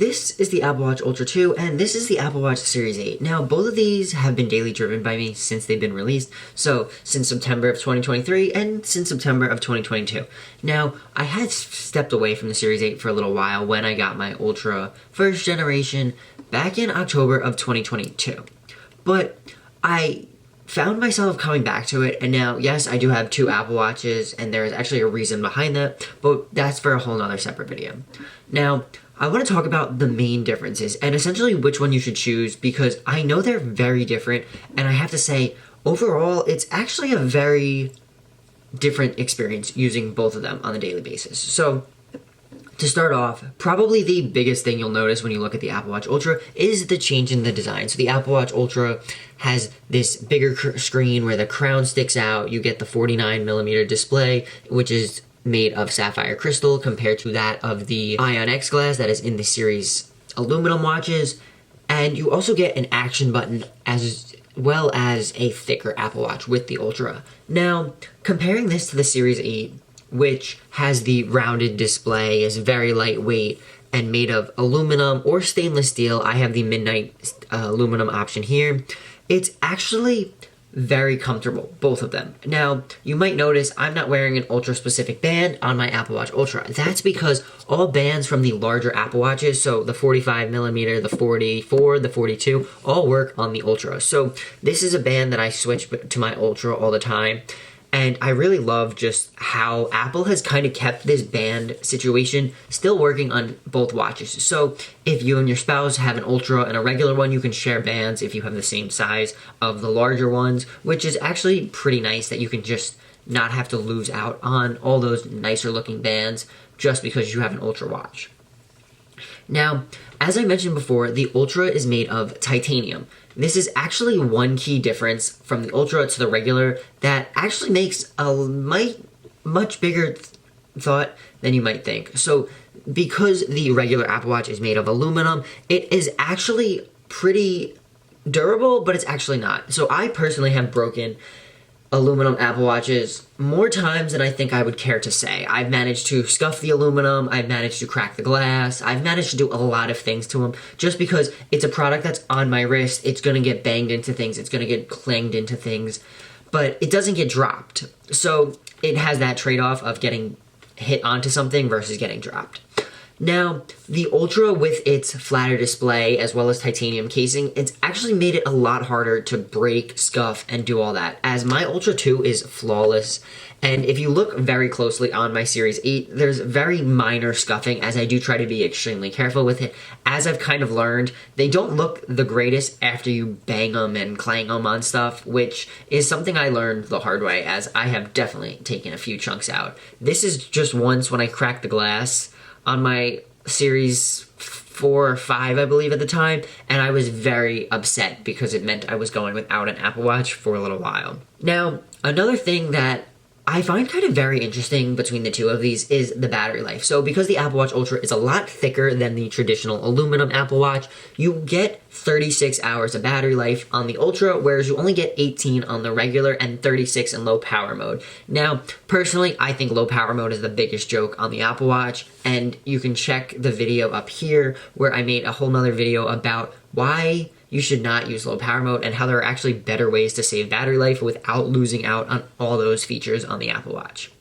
This is the Apple Watch Ultra 2, and this is the Apple Watch Series 8. Now, both of these have been daily driven by me since they've been released, so since September of 2023 and since September of 2022. Now, I had stepped away from the Series 8 for a little while when I got my Ultra first generation back in October of 2022. But I found myself coming back to it, and now, yes, I do have two Apple Watches, and there is actually a reason behind that, but that's for a whole nother separate video. Now, I want to talk about the main differences and essentially which one you should choose because I know they're very different, and I have to say, overall, it's actually a very different experience using both of them on a daily basis. So, to start off, probably the biggest thing you'll notice when you look at the Apple Watch Ultra is the change in the design. So the Apple Watch Ultra has this bigger screen where the crown sticks out. You get the 49mm display, which is made of sapphire crystal compared to that of the Ion X glass that is in the series aluminum watches. And you also get an action button as well as a thicker Apple Watch with the Ultra. Now, comparing this to the Series 8, which has the rounded display, is very lightweight, and made of aluminum or stainless steel. I have the Midnight aluminum option here. It's actually very comfortable, both of them. Now, you might notice I'm not wearing an Ultra-specific band on my Apple Watch Ultra. That's because all bands from the larger Apple Watches, so the 45mm, the 44, the 42, all work on the Ultra. So this is a band that I switch to my Ultra all the time. And I really love just how Apple has kind of kept this band situation still working on both watches. So if you and your spouse have an Ultra and a regular one, you can share bands if you have the same size of the larger ones, which is actually pretty nice that you can just not have to lose out on all those nicer looking bands just because you have an Ultra watch. Now, as I mentioned before, the Ultra is made of titanium. This is actually one key difference from the Ultra to the regular that actually makes a much bigger thought than you might think. So, because the regular Apple Watch is made of aluminum, it is actually pretty durable, but it's actually not. So, I personally have broken aluminum Apple Watches more times than I think I would care to say. I've managed to scuff the aluminum, I've managed to crack the glass, I've managed to do a lot of things to them just because it's a product that's on my wrist, it's gonna get banged into things, it's gonna get clanged into things, but it doesn't get dropped. So it has that trade-off of getting hit onto something versus getting dropped. Now, the Ultra with its flatter display as well as titanium casing, it's actually made it a lot harder to break, scuff, and do all that, as my Ultra 2 is flawless. And if you look very closely on my Series 8, there's very minor scuffing, as I do try to be extremely careful with it. As I've kind of learned, they don't look the greatest after you bang them and clang them on stuff, which is something I learned the hard way, as I have definitely taken a few chunks out. This is just once when I cracked the glass on my Series 4 or 5, I believe, at the time, and I was very upset because it meant I was going without an Apple Watch for a little while. Now, another thing that I find kind of very interesting between the two of these is the battery life. So because the Apple Watch Ultra is a lot thicker than the traditional aluminum Apple Watch, you get 36 hours of battery life on the Ultra, whereas you only get 18 on the regular and 36 in low power mode. Now, personally, I think low power mode is the biggest joke on the Apple Watch, and you can check the video up here where I made a whole nother video about why you should not use low power mode and how there are actually better ways to save battery life without losing out on all those features on the Apple Watch.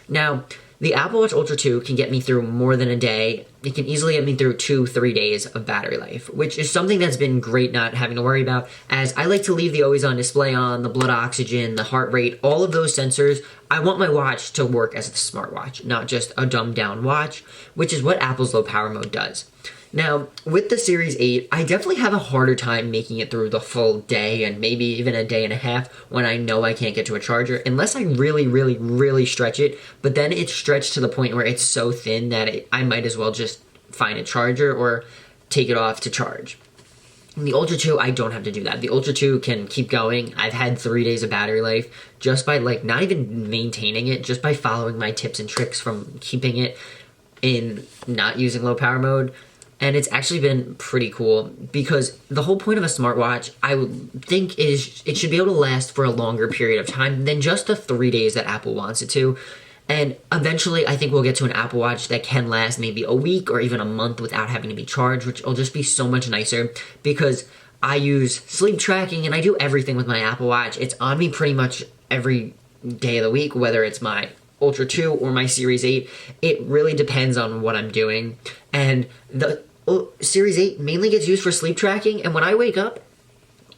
Now, the Apple Watch Ultra 2 can get me through more than a day. It can easily get me through 2-3 days of battery life, which is something that's been great not having to worry about, as I like to leave the always-on display on, the blood oxygen, the heart rate, all of those sensors. I want my watch to work as a smartwatch, not just a dumbed-down watch, which is what Apple's low power mode does. Now, with the Series 8, I definitely have a harder time making it through the full day and maybe even a day and a half when I know I can't get to a charger, unless I really stretch it, but then it's stretched to the point where it's so thin that I might as well just find a charger or take it off to charge. In the Ultra 2, I don't have to do that. The Ultra 2 can keep going. I've had 3 days of battery life just by, not even maintaining it, just by following my tips and tricks from keeping it in not using low power mode. And it's actually been pretty cool because the whole point of a smartwatch, I would think, is it should be able to last for a longer period of time than just the 3 days that Apple wants it to. And eventually, I think we'll get to an Apple Watch that can last maybe a week or even a month without having to be charged, which will just be so much nicer because I use sleep tracking and I do everything with my Apple Watch. It's on me pretty much every day of the week, whether it's my Ultra 2 or my Series 8. It really depends on what I'm doing. And the Series 8 mainly gets used for sleep tracking, and when I wake up,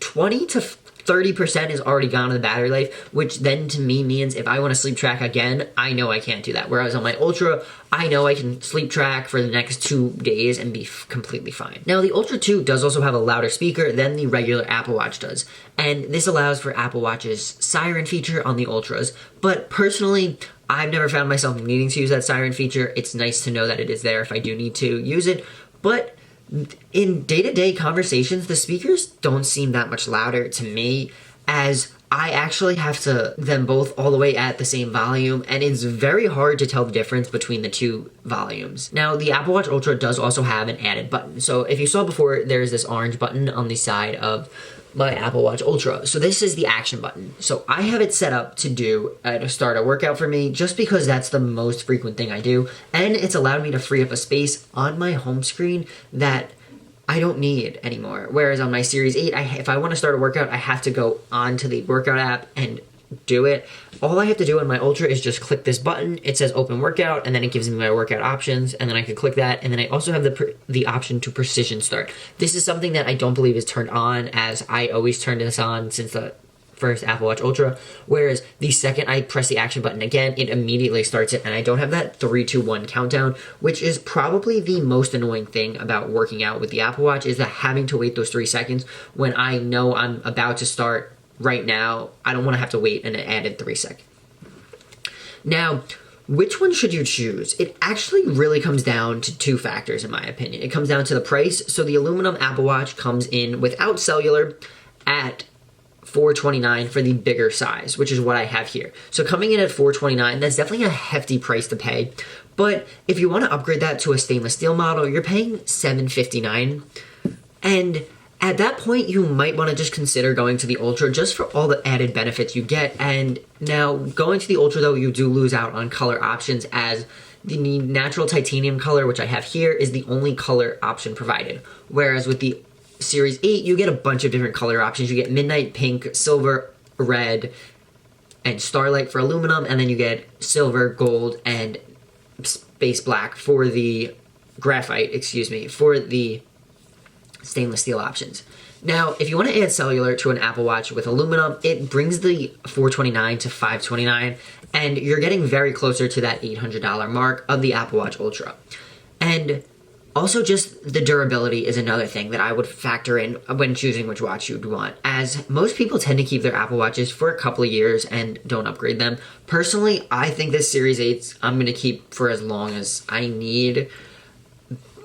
20 to 30% is already gone in the battery life, which then to me means if I want to sleep track again, I know I can't do that. Whereas on my Ultra, I know I can sleep track for the next 2 days and be completely fine. Now, the Ultra 2 does also have a louder speaker than the regular Apple Watch does, and this allows for Apple Watch's siren feature on the Ultras. But personally, I've never found myself needing to use that siren feature. It's nice to know that it is there if I do need to use it, but in day-to-day conversations, the speakers don't seem that much louder to me, as I actually have to them both all the way at the same volume, and it's very hard to tell the difference between the two volumes. Now, the Apple Watch Ultra does also have an added button. So if you saw before, there's this orange button on the side of my Apple Watch Ultra. So this is the action button. So I have it set up to start a workout for me just because that's the most frequent thing I do. And it's allowed me to free up a space on my home screen that I don't need anymore. Whereas on my Series 8, if I want to start a workout, I have to go onto the workout app and do it. All I have to do on my Ultra is just click this button. It says open workout, and then it gives me my workout options, and then I can click that, and then I also have the option to precision start. This is something that I don't believe is turned on, as I always turned this on since the first Apple Watch Ultra, whereas the second I press the action button again, it immediately starts it, and I don't have that 3, 2, 1 countdown, which is probably the most annoying thing about working out with the Apple Watch, is that having to wait those 3 seconds when I know I'm about to start right now. I don't want to have to wait an added 3 seconds. Now, which one should you choose? It actually really comes down to 2 factors, in my opinion. It comes down to the price. So the aluminum Apple Watch comes in without cellular at $429 for the bigger size, which is what I have here. So coming in at $429, that's definitely a hefty price to pay. But if you want to upgrade that to a stainless steel model, you're paying $759. And at that point, you might want to just consider going to the Ultra just for all the added benefits you get. And now, going to the Ultra, though, you do lose out on color options, as the natural titanium color, which I have here, is the only color option provided. Whereas with the Series 8, you get a bunch of different color options. You get midnight pink, silver, red, and starlight for aluminum, and then you get silver, gold, and space black for the graphite, for the stainless steel options. Now, if you want to add cellular to an Apple Watch with aluminum, it brings the $429 to $529, and you're getting very closer to that $800 mark of the Apple Watch Ultra. And also, just the durability is another thing that I would factor in when choosing which watch you'd want, as most people tend to keep their Apple Watches for a couple of years and don't upgrade them. Personally, I think this Series 8 I'm going to keep for as long as I need,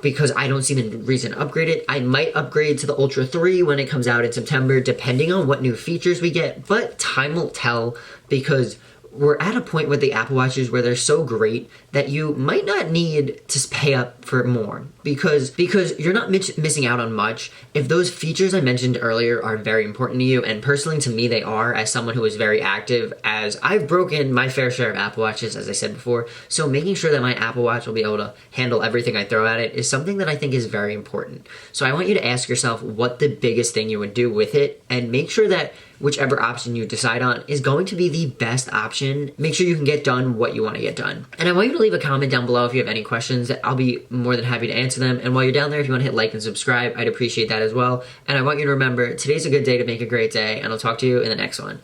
because I don't see the reason to upgrade it. I might upgrade to the Ultra 3 when it comes out in September, depending on what new features we get, but time will tell, because we're at a point with the Apple Watches where they're so great that you might not need to pay up for more, because you're not missing out on much if those features I mentioned earlier are very important to you. And personally, to me, they are, as someone who is very active, as I've broken my fair share of Apple Watches, as I said before. So making sure that my Apple Watch will be able to handle everything I throw at it is something that I think is very important. So I want you to ask yourself what the biggest thing you would do with it, and make sure that whichever option you decide on is going to be the best option. Make sure you can get done what you want to get done. And I want you to leave a comment down below if you have any questions. I'll be more than happy to answer them. And while you're down there, if you want to hit like and subscribe, I'd appreciate that as well. And I want you to remember, today's a good day to make a great day, and I'll talk to you in the next one.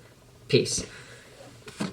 Peace.